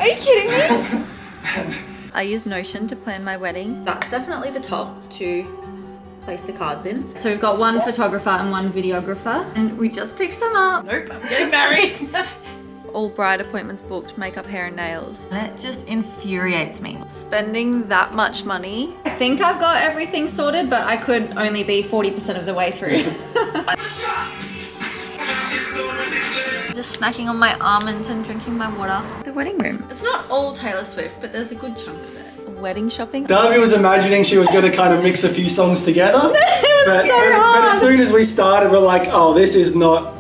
Are you kidding me? I use Notion to plan my wedding. That's definitely the top to place the cards in. So we've got one photographer and one videographer, and we just picked them up. Nope, I'm getting married. All bride appointments booked, makeup, hair and nails. And it just infuriates me. Spending that much money. I think I've got everything sorted, but I could only be 40% of the way through. Just snacking on my almonds and drinking my water. The wedding room. It's not all Taylor Swift, but there's a good chunk of it. Wedding shopping. Darby was imagining she was going to kind of mix a few songs together. But as soon as we started, we're like, oh, this is not...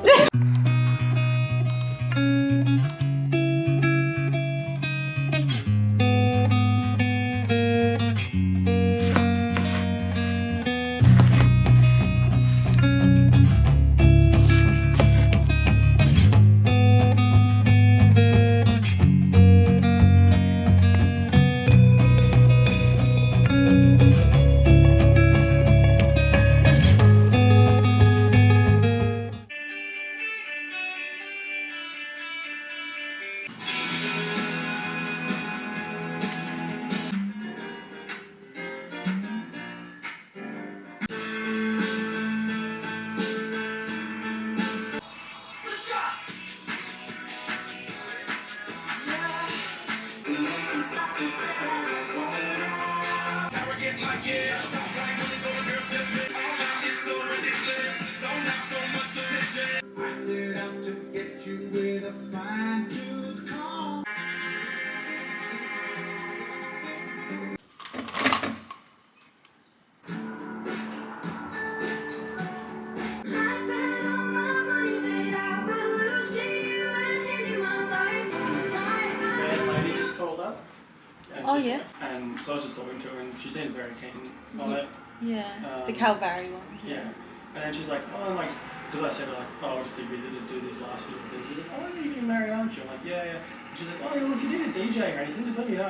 Oh yeah. And so I was just talking to her and she seems very keen on it. Yeah. The Calvary one. Yeah. And then she's like, oh, I'm like, because I said like, oh, I was too busy to do these last few things. She's like, oh, you're getting married, aren't you? I'm like, yeah, yeah. And she's like, oh, well, if you need a DJ or anything, just let me know.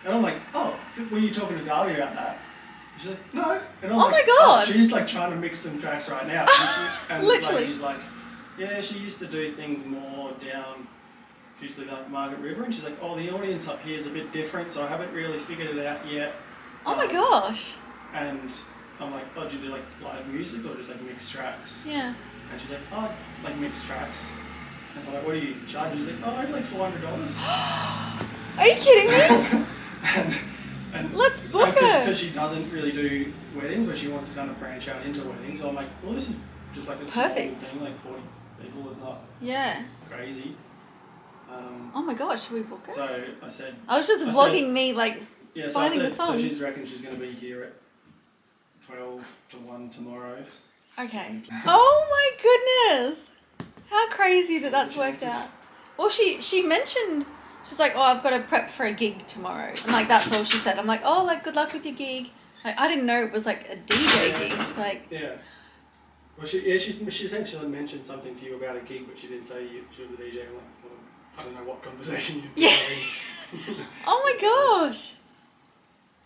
And I'm like, oh, were you talking to Darby about that? And she's like, no. And I'm oh like, my god. Oh, she's like trying to mix some tracks right now. And literally. She's like, yeah, she used to do things more down. She used to live like Margaret River, and she's like, oh, the audience up here is a bit different, so I haven't really figured it out yet. Oh my gosh. And I'm like, oh, do you do like live music or just like mixed tracks? Yeah. And she's like, oh, like mixed tracks. And so I'm like, what do you charge? She's like, oh, only like $400. Are you kidding me? and let's book her. Because she doesn't really do weddings, but she wants to kind of branch out into weddings. So I'm like, well, this is just like a small thing, like 40 people is not crazy. Oh my gosh, should we book her? So I said... I was just vlogging me like finding the songs. So she's reckon she's going to be here at 12 to 1 tomorrow. Okay. Oh my goodness! How crazy that that's worked out. Well, she mentioned, she's like, oh, I've got to prep for a gig tomorrow. And like, that's all she said. I'm like, oh, like, good luck with your gig. Like, I didn't know it was like a DJ gig. Like... Yeah. Well, she essentially mentioned something to you about a gig, but she didn't say she was a DJ. I'm like, well, I don't know what conversation you've been having. Oh my gosh.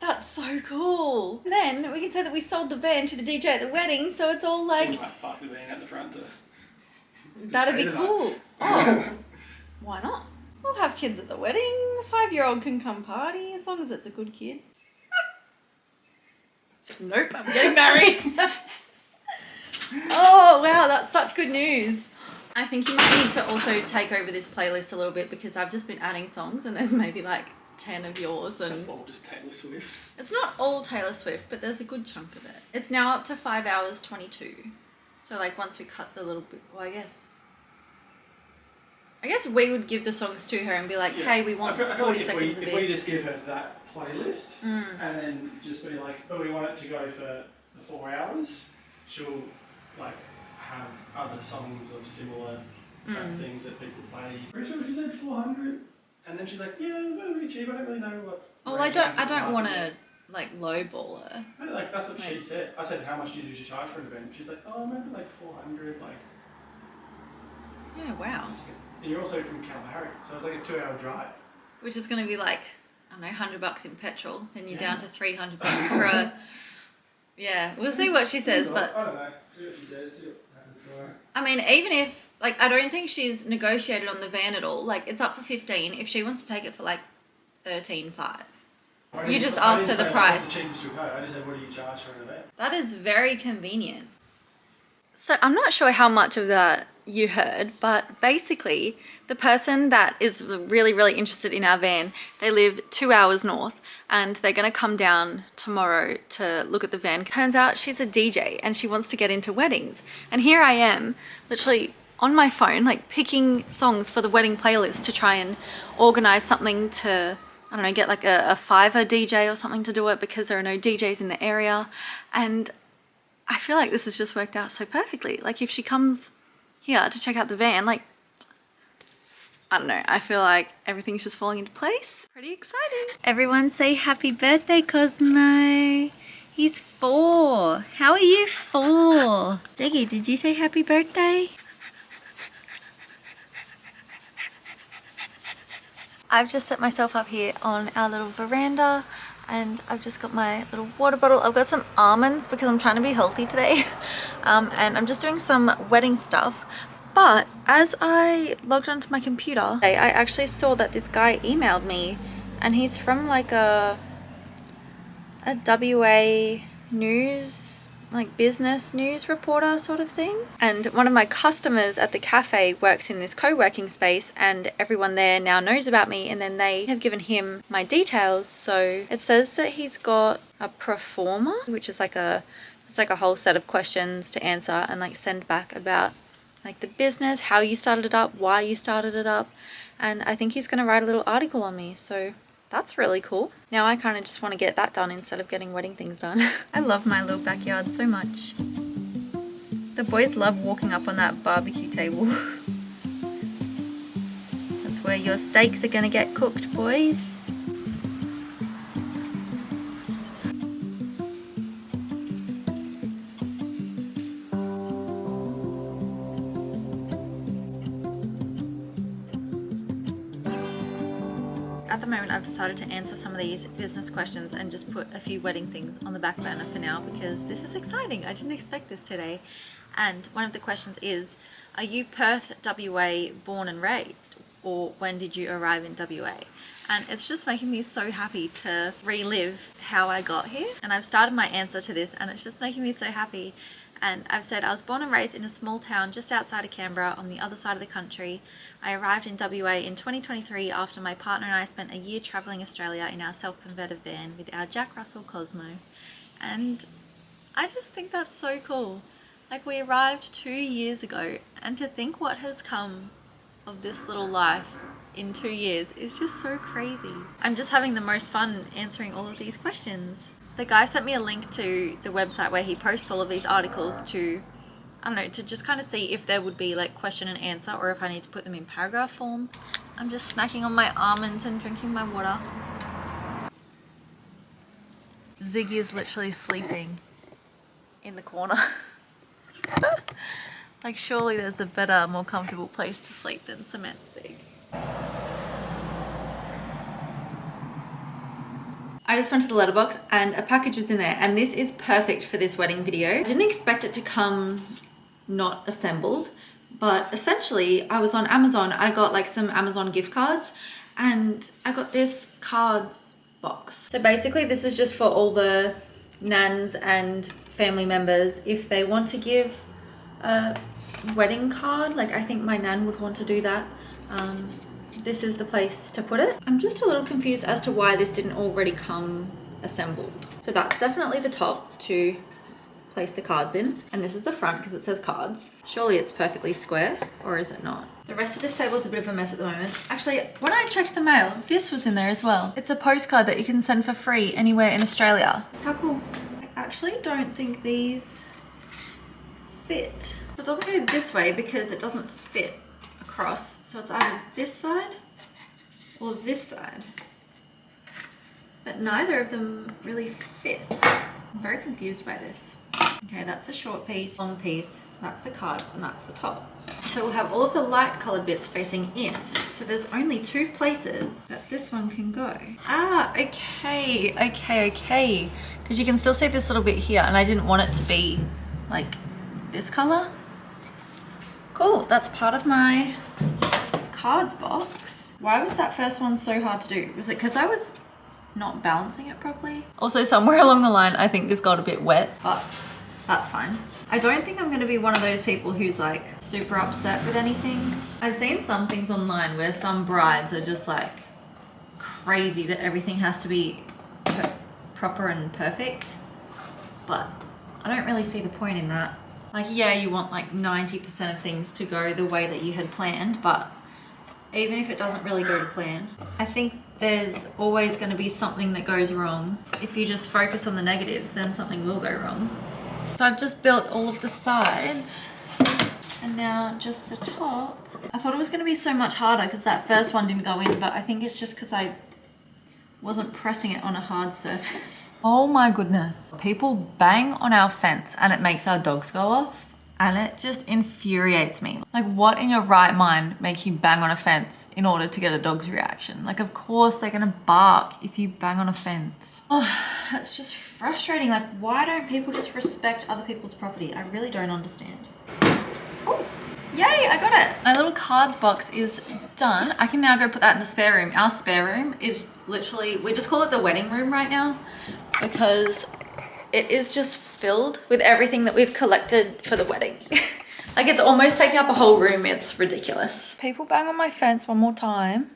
That's so cool. And then we can say that we sold the van to the DJ at the wedding, so it's all like... You might park the van at the front to that'd be cool. Oh, why not? We'll have kids at the wedding. A 5-year-old can come party as long as it's a good kid. Nope, I'm getting married. Oh, wow, that's such good news. I think you might need to also take over this playlist a little bit because I've just been adding songs and there's maybe like 10 of yours. And it's all just Taylor Swift. It's not all Taylor Swift, but there's a good chunk of it. It's now up to 5 hours 22. So like once we cut the little bit, well, I guess we would give the songs to her and be like, hey, we want 40 seconds of this. If we just give her that playlist and then just be like, oh, we want it to go for the 4 hours, she'll like have other songs of similar things that people play. Pretty sure she said 400, and then she's like, yeah, that'll be cheap. I don't really know what. Well, I don't want to like lowball her. No, like that's what she said. I said, how much do you usually charge for an event? She's like, oh, maybe like 400, like. Yeah, wow. And you're also from Calvary, so it's like a 2-hour drive. Which is going to be like, I don't know, $100 in petrol. Then you're down to $300 for a. Yeah, we'll see what she says, but... I don't know. See what she says, see what happens to her. I mean, even if, Like, I don't think she's negotiated on the van at all. Like, it's up for 15 if she wants to take it for like 13.5. You just asked her the price. What's the cheapest you'll go? I just said, what do you charge for an event? That is very convenient. So I'm not sure how much of that you heard, but basically the person that is really interested in our van, they live 2 hours north and they're going to come down tomorrow to look at the van. Turns out she's a DJ and she wants to get into weddings. And here I am, literally on my phone, like picking songs for the wedding playlist to try and organize something to, I don't know, get like a Fiverr DJ or something to do it because there are no DJs in the area. And I feel like this has just worked out so perfectly. Like if she comes here to check out the van, like, I don't know, I feel like everything's just falling into place. Pretty exciting. Everyone say happy birthday, Cosmo. He's 4. How are you 4? Ziggy, did you say happy birthday? I've just set myself up here on our little veranda and I've just got my little water bottle. I've got some almonds because I'm trying to be healthy today. And I'm just doing some wedding stuff. But as I logged onto my computer, I actually saw that this guy emailed me and he's from like a WA news, like business news reporter sort of thing. And one of my customers at the cafe works in this co-working space and everyone there now knows about me, and then they have given him my details. So it says that he's got a performer, which is like it's like a whole set of questions to answer and like send back about like the business, how you started it up, why you started it up. And I think he's gonna write a little article on me, so that's really cool. Now I kind of just want to get that done instead of getting wedding things done. I love my little backyard so much. The boys love walking up on that barbecue table. That's where your steaks are gonna get cooked, boys. At the moment I've decided to answer some of these business questions and just put a few wedding things on the back burner for now because this is exciting. I didn't expect this today. And one of the questions is, are you Perth, WA born and raised, or when did you arrive in WA? And it's just making me so happy to relive how I got here. And I've started my answer to this and it's just making me so happy. And I've said I was born and raised in a small town just outside of Canberra on the other side of the country. I arrived in WA in 2023 after my partner and I spent a year travelling Australia in our self-converted van with our Jack Russell Cosmo. And I just think that's so cool. Like, we arrived 2 years ago, and to think what has come of this little life in 2 years is just so crazy. I'm just having the most fun answering all of these questions. The guy sent me a link to the website where he posts all of these articles to, I don't know, to just kind of see if there would be like question and answer or if I need to put them in paragraph form. I'm just snacking on my almonds and drinking my water. Ziggy is literally sleeping in the corner. Like, surely there's a better, more comfortable place to sleep than cement, Zig. I just went to the letterbox and a package was in there, and this is perfect for this wedding video. I didn't expect it to come not assembled, but essentially I was on Amazon. I got like some Amazon gift cards and I got this cards box. So basically this is just for all the nans and family members if they want to give a wedding card. Like, I think my nan would want to do that. This is the place to put it. I'm just a little confused as to why this didn't already come assembled. So that's definitely the top to place the cards in. And this is the front because it says cards. Surely it's perfectly square, or is it not? The rest of this table is a bit of a mess at the moment. Actually, when I checked the mail, this was in there as well. It's a postcard that you can send for free anywhere in Australia. How cool. I actually don't think these fit. It doesn't go this way because it doesn't fit across. So it's either this side or this side. But neither of them really fit. I'm very confused by this. Okay, that's a short piece, long piece, that's the cards, and that's the top. So we'll have all of the light colored bits facing in. So there's only 2 places that this one can go. Ah, okay. Because you can still see this little bit here, and I didn't want it to be like this color. Cool, that's part of my cards box. Why was that first one so hard to do? Was it because I was not balancing it properly? Also, somewhere along the line, I think this got a bit wet, but that's fine. I don't think I'm gonna be one of those people who's like super upset with anything. I've seen some things online where some brides are just like crazy that everything has to be proper and perfect, but I don't really see the point in that. Like, yeah, you want like 90% of things to go the way that you had planned, but even if it doesn't really go to plan, I think there's always going to be something that goes wrong. If you just focus on the negatives, then something will go wrong. So I've just built all of the sides and now just the top. I thought it was going to be so much harder because that first one didn't go in, but I think it's just because I wasn't pressing it on a hard surface. Oh my goodness. People bang on our fence and it makes our dogs go off, and it just infuriates me. Like, what in your right mind makes you bang on a fence in order to get a dog's reaction? Like, of course they're gonna bark if you bang on a fence. Oh, that's just frustrating. Like, why don't people just respect other people's property? I really don't understand. Oh. Yay, I got it. My little cards box is done. I can now go put that in the spare room. Our spare room is literally, we just call it the wedding room right now because it is just filled with everything that we've collected for the wedding. Like, it's almost taking up a whole room. It's ridiculous. People bang on my fence one more time.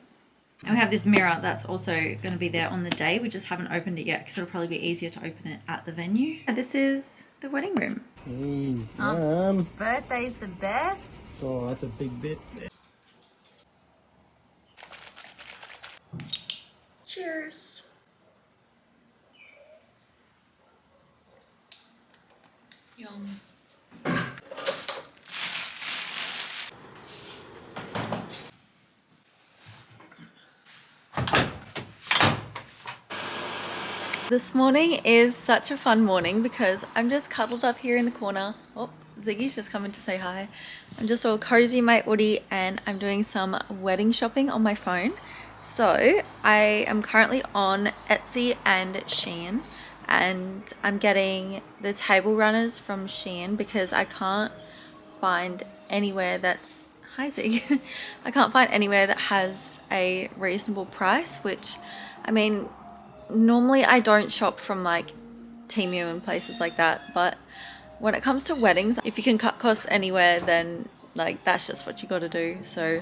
And we have this mirror that's also going to be there on the day. We just haven't opened it yet because it'll probably be easier to open it at the venue. And this is the wedding room. Hey, Birthday's the best. oh, that's a big bit. Cheers. Yum. This morning is such a fun morning because I'm just cuddled up here in the corner. Oh, Ziggy's just coming to say hi. I'm just all cozy in my hoodie and I'm doing some wedding shopping on my phone. So I am currently on Etsy and Shein, and I'm getting the table runners from Shein because I can't find anywhere that's, hi Zig, I can't find anywhere that has a reasonable price, which, I mean, normally I don't shop from like Temu and places like that, but when it comes to weddings, if you can cut costs anywhere, then like that's just what you got to do. So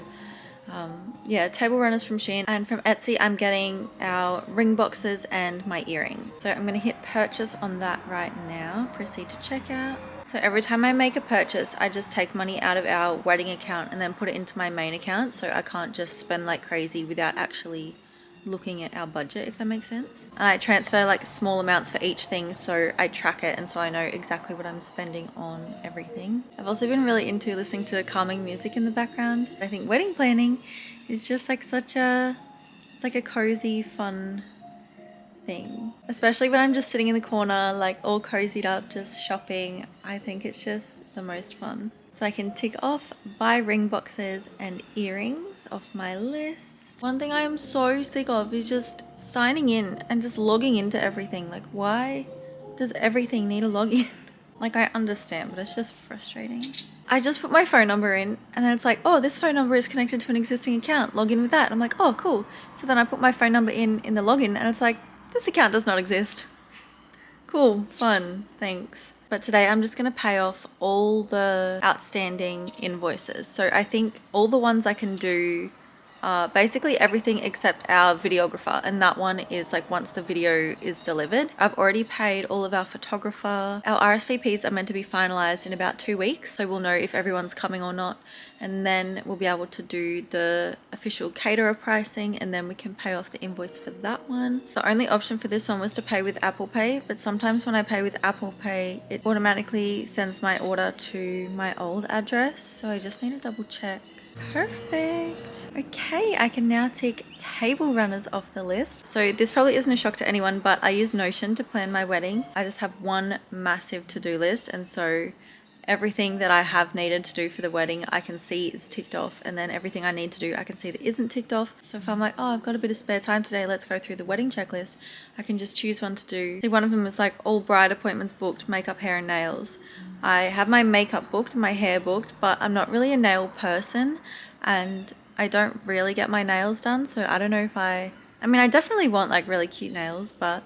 yeah, table runners from Shein, and from Etsy I'm getting our ring boxes and my earrings. So I'm going to hit purchase on that right now, proceed to checkout. So every time I make a purchase, I just take money out of our wedding account and then put it into my main account, so I can't just spend like crazy without actually looking at our budget, if that makes sense. And I transfer like small amounts for each thing, so I track it and so I know exactly what I'm spending on everything. I've also been really into listening to calming music in the background. I think wedding planning is just like such a, it's like a cozy, fun thing. Especially when I'm just sitting in the corner, like all cozied up, just shopping. I think it's just the most fun. So I can tick off buy ring boxes and earrings off my list. One thing I am so sick of is just signing in and just logging into everything. Like, why does everything need a login? Like, I understand, but it's just frustrating. I just put my phone number in and then it's like, oh, this phone number is connected to an existing account. Log in with that. And I'm like, oh, cool. So then I put my phone number in the login and it's like, this account does not exist. Cool, fun, thanks. But today I'm just going to pay off all the outstanding invoices. So I think all the ones I can do basically everything except our videographer, and that one is like once the video is delivered. I've already paid all of our photographer. Our RSVPs are meant to be finalized in about 2 weeks, so we'll know if everyone's coming or not, and then we'll be able to do the official caterer pricing, and then we can pay off the invoice for that one. The only option for this one was to pay with Apple Pay, but sometimes when I pay with Apple Pay it automatically sends my order to my old address, so I just need to double check. Perfect. Okay, I can now tick table runners off the list. So this probably isn't a shock to anyone, but I use Notion to plan my wedding. I just have one massive to-do list, and so everything that I have needed to do for the wedding I can see is ticked off, and then everything I need to do I can see that isn't ticked off. So if I'm like, oh, I've got a bit of spare time today, let's go through the wedding checklist, I can just choose one to do. See, one of them is like all bride appointments booked, makeup, hair and nails. I have my makeup booked, my hair booked, but I'm not really a nail person and I don't really get my nails done, so I don't know if I mean, I definitely want like really cute nails, but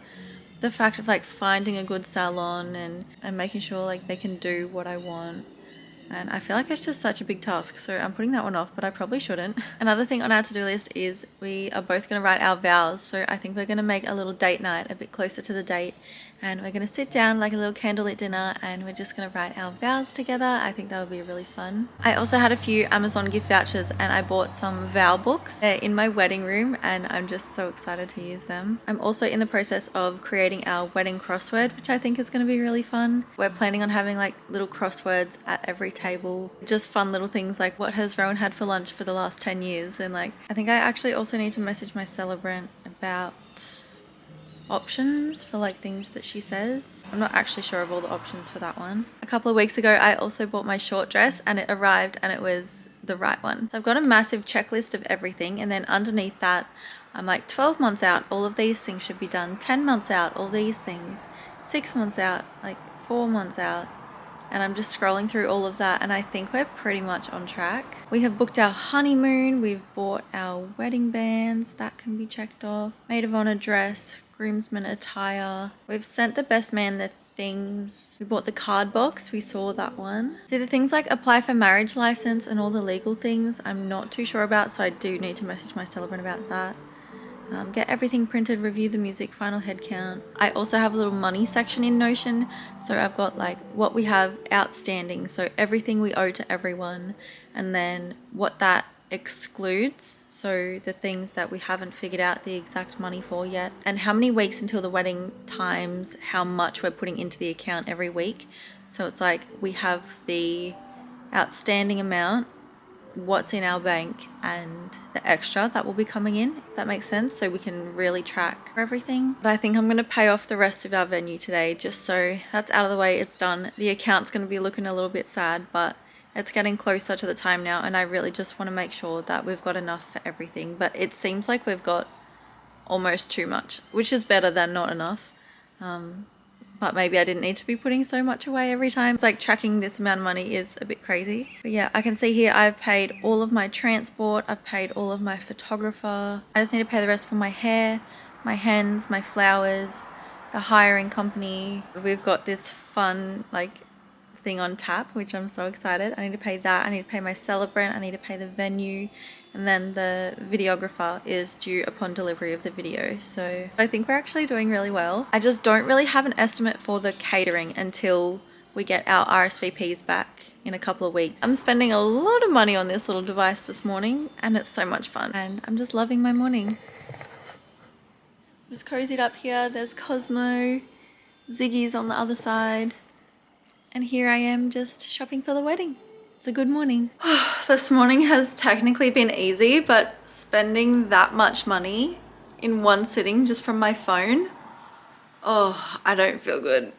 the fact of like finding a good salon and making sure like they can do what I want, and I feel like it's just such a big task, so I'm putting that one off, but I probably shouldn't. Another thing on our to-do list is we are both going to write our vows, so I think we're going to make a little date night a bit closer to the date, and we're going to sit down like a little candlelit dinner and we're just going to write our vows together. I think that would be really fun. I also had a few Amazon gift vouchers and I bought some vow books. They're in my wedding room and I'm just so excited to use them. I'm also in the process of creating our wedding crossword, which I think is going to be really fun. We're planning on having like little crosswords at every table. Just fun little things like, what has Rowan had for lunch for the last 10 years? And like, I think I actually also need to message my celebrant about options for like things that she says. I'm not actually sure of all the options for that one. A couple of weeks ago I also bought my short dress and it arrived and it was the right one. So I've got a massive checklist of everything, and then underneath that I'm like 12 months out, all of these things should be done. 10 months out, all these things. 6 months out, like 4 months out. And I'm just scrolling through all of that and I think we're pretty much on track. We have booked our honeymoon, we've bought our wedding bands, that can be checked off. Maid of honor dress, groomsmen attire. We've sent the best man the things. We bought the card box, we saw that one. See, the things like apply for marriage license and all the legal things I'm not too sure about, so I do need to message my celebrant about that. Get everything printed, review the music, final head count. I also have a little money section in Notion, so I've got like what we have outstanding, so everything we owe to everyone, and then what that excludes, so the things that we haven't figured out the exact money for yet, and how many weeks until the wedding times how much we're putting into the account every week. So it's like we have the outstanding amount, what's in our bank, and the extra that will be coming in, if that makes sense, so we can really track everything. But I think I'm going to pay off the rest of our venue today, just so that's out of the way, it's done. The account's going to be looking a little bit sad, but it's getting closer to the time now and I really just want to make sure that we've got enough for everything. But it seems like we've got almost too much, which is better than not enough. But maybe I didn't need to be putting so much away every time. It's like tracking this amount of money is a bit crazy. But yeah, I can see here I've paid all of my transport, I've paid all of my photographer. I just need to pay the rest for my hair, my hens, my flowers, the hiring company. We've got this fun like thing on tap, which I'm so excited. I need to pay that, I need to pay my celebrant, I need to pay the venue, and then the videographer is due upon delivery of the video. So I think we're actually doing really well. I just don't really have an estimate for the catering until we get our RSVPs back in a couple of weeks. I'm spending a lot of money on this little device this morning and it's so much fun and I'm just loving my morning. Just cozied up here, there's Cosmo, Ziggy's on the other side, and here I am just shopping for the wedding. It's a good morning. This morning has technically been easy, but spending that much money in one sitting just from my phone, oh, I don't feel good.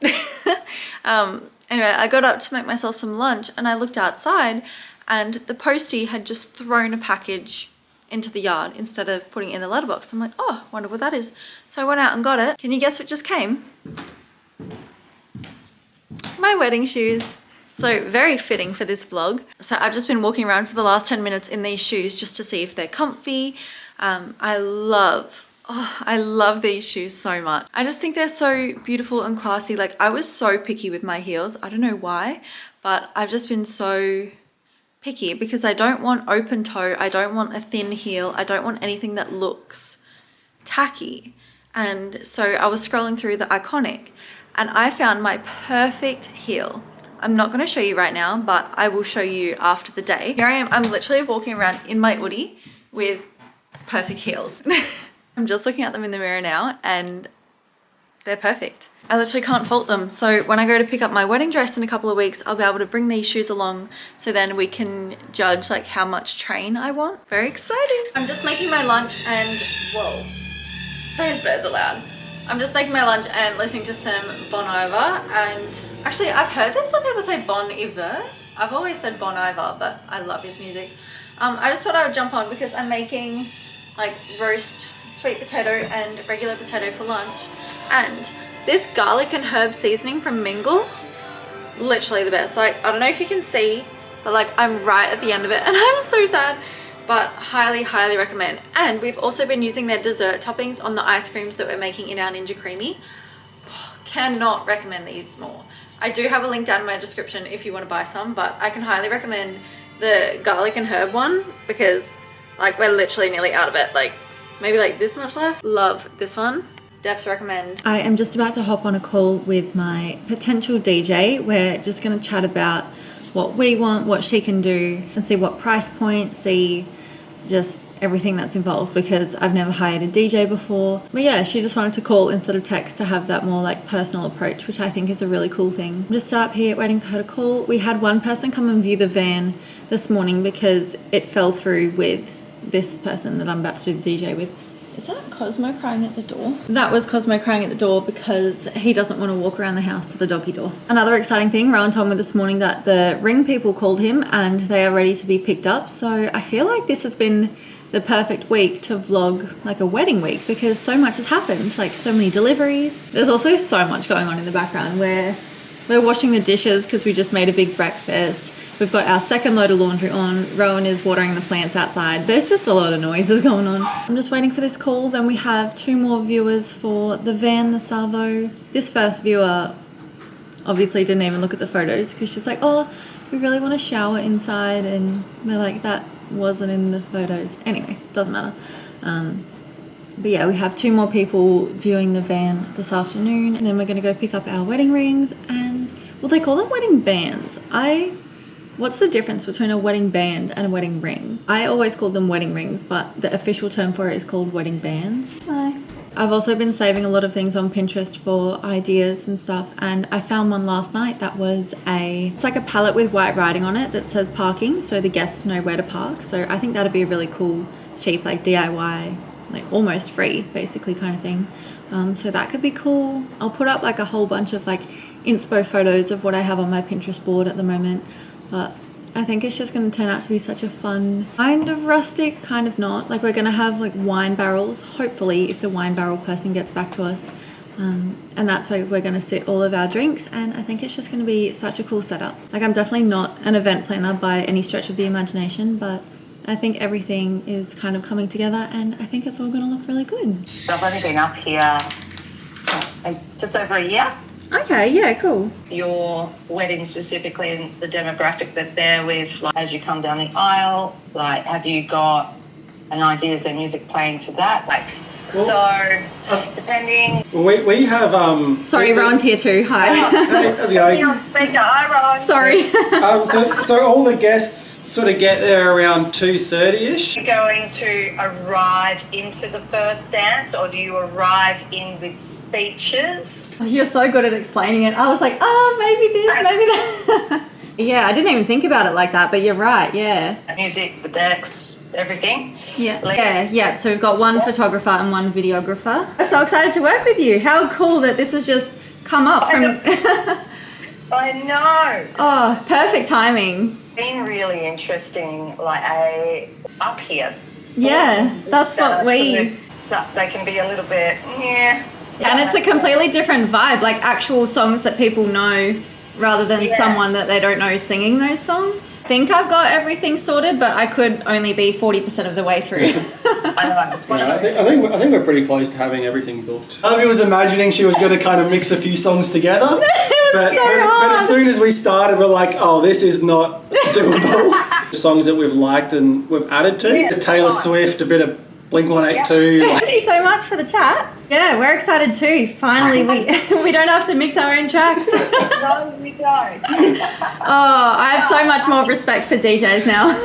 Anyway, I got up to make myself some lunch and I looked outside and the postie had just thrown a package into the yard instead of putting it in the letterbox. I'm like, oh, wonder what that is. So I went out and got it. Can you guess what just came? My wedding shoes. So very fitting for this vlog. So I've just been walking around for the last 10 minutes in these shoes just to see if they're comfy. I love these shoes so much. I just think they're so beautiful and classy. Like I was so picky with my heels. I don't know why, but I've just been so picky because I don't want open toe. I don't want a thin heel. I don't want anything that looks tacky. And so I was scrolling through the Iconic and I found my perfect heel. I'm not going to show you right now, but I will show you after the day. Here I am. I'm literally walking around in my hoodie with perfect heels. I'm just looking at them in the mirror now and they're perfect. I literally can't fault them. So when I go to pick up my wedding dress in a couple of weeks, I'll be able to bring these shoes along so then we can judge like how much train I want. Very exciting. I'm just making my lunch and whoa, those birds are loud. I'm just making my lunch and listening to some Bon Iver, and actually I've heard that some people say Bon Iver. I've always said Bon Iver, but I love his music. I just thought I would jump on because I'm making like roast sweet potato and regular potato for lunch, and this garlic and herb seasoning from Mingle, literally the best. Like, I don't know if you can see, but like I'm right at the end of it and I'm so sad, but highly recommend. And we've also been using their dessert toppings on the ice creams that we're making in our Ninja Creamy. Cannot recommend these more. I do have a link down in my description if you want to buy some, but I can highly recommend the garlic and herb one because like we're literally nearly out of it. Like maybe like this much left. Love this one. Defs recommend. I am just about to hop on a call with my potential DJ. We're just going to chat about what we want, what she can do, and see what price point, see just everything that's involved, because I've never hired a DJ before. But yeah, she just wanted to call instead of text to have that more like personal approach, which I think is a really cool thing. I'm just sat up here waiting for her to call. We had one person come and view the van this morning because it fell through with this person that I'm about to do the DJ with. Is that Cosmo crying at the door? That was Cosmo crying at the door because he doesn't want to walk around the house to the doggy door. Another exciting thing, Rowan told me this morning that the ring people called him and they are ready to be picked up. So I feel like this has been the perfect week to vlog like a wedding week because so much has happened, like so many deliveries. There's also so much going on in the background where we're washing the dishes because we just made a big breakfast. We've got our second load of laundry on. Rowan is watering the plants outside. There's just a lot of noises going on. I'm just waiting for this call. Then we have 2 more viewers for the van, the Salvo. This first viewer obviously didn't even look at the photos because she's like, oh, we really want to shower inside. And we're like, that wasn't in the photos. Anyway, doesn't matter. But yeah, we have 2 more people viewing the van this afternoon. And then we're going to go pick up our wedding rings and, well, they call them wedding bands. What's the difference between a wedding band and a wedding ring? I always called them wedding rings, but the official term for it is called wedding bands. Hi. I've also been saving a lot of things on Pinterest for ideas and stuff, and I found one last night that was it's like a palette with white writing on it that says parking, so the guests know where to park. So I think that'd be a really cool, cheap, like DIY, like almost free, basically kind of thing. So that could be cool. I'll put up like a whole bunch of like inspo photos of what I have on my Pinterest board at the moment. But I think it's just going to turn out to be such a fun, kind of rustic, kind of not. Like we're going to have like wine barrels, hopefully, if the wine barrel person gets back to us. And that's where we're going to sit all of our drinks. And I think it's just going to be such a cool setup. Like I'm definitely not an event planner by any stretch of the imagination, but I think everything is kind of coming together and I think it's all going to look really good. I've only been up here just over a year. Okay, yeah, cool. Your wedding specifically and the demographic that they're with, like as you come down the aisle, like have you got an idea of their music playing to that? Like, depending. We have Sorry, Rowan's here too. Hi. Hey, how's it going? Hi, Ron. Sorry. So all the guests sort of get there around 2:30ish. Are you going to arrive into the first dance, or do you arrive in with speeches? You're so good at explaining it. I was like, oh, maybe this, maybe that. Yeah, I didn't even think about it like that, but you're right, yeah. Music, the decks, everything. Yeah. So we've got 1 photographer and 1 videographer. I'm so excited to work with you. How cool that this has just come up from... I know. Oh, perfect timing. Been really interesting, like up here. Yeah, that's what we... They can be a little bit, yeah. And it's a completely different vibe, like actual songs that people know rather than someone that they don't know singing those songs. I think I've got everything sorted, but I could only be 40% of the way through. I think we're pretty close to having everything booked. I was imagining she was going to kind of mix a few songs together, but as soon as we started, we're like, oh, this is not doable. Songs that we've liked and we've added to Taylor Swift, a bit of Blink-182. Thank you so much for the chat. Yeah, we're excited too. Finally, we don't have to mix our own tracks. No, we don't. Oh, I have so much more respect for DJs now.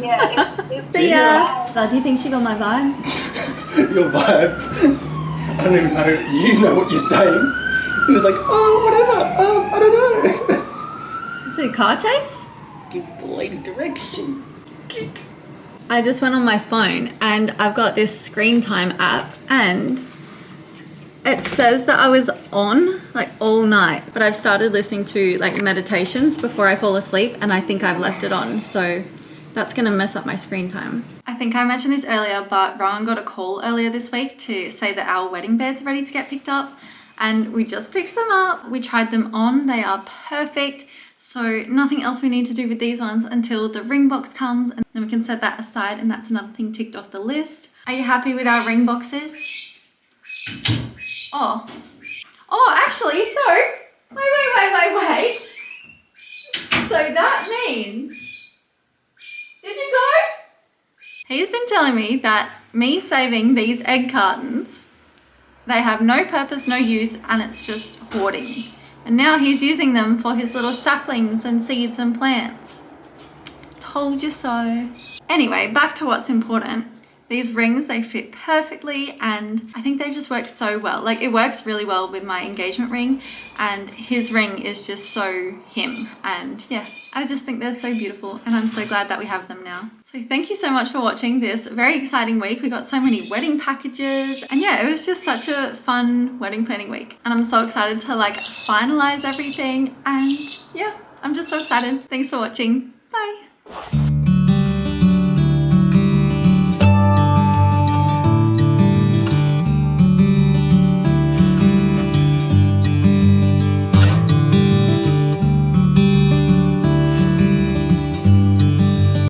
Yeah, See ya. Do you think she got my vibe? Your vibe? I don't even know. You know what you're saying. He was like, oh, whatever. I don't know. Is it a car chase? Give the lady direction. I just went on my phone and I've got this screen time app and It says that I was on like all night, but I've started listening to like meditations before I fall asleep, and I think I've left it on, so that's gonna mess up my screen time. I think I mentioned this earlier, but Rowan got a call earlier this week to say that our wedding bed's ready to get picked up, and we just picked them up. We tried them on, they are perfect. So nothing else we need to do with these ones until the ring box comes, and then we can set that aside, and that's another thing ticked off the list. Are you happy with our ring boxes? Oh, actually, so, wait. So that means, did you go? He's been telling me that me saving these egg cartons, they have no purpose, no use, and it's just hoarding. And now he's using them for his little saplings and seeds and plants. Told you so. Anyway, back to what's important. These rings, they fit perfectly, and I think they just work so well. Like, it works really well with my engagement ring, and his ring is just so him. And yeah, I just think they're so beautiful, and I'm so glad that we have them now. So thank you so much for watching this very exciting week. We got so many wedding packages, and yeah, it was just such a fun wedding planning week. And I'm so excited to like finalize everything, and yeah, I'm just so excited. Thanks for watching. Bye.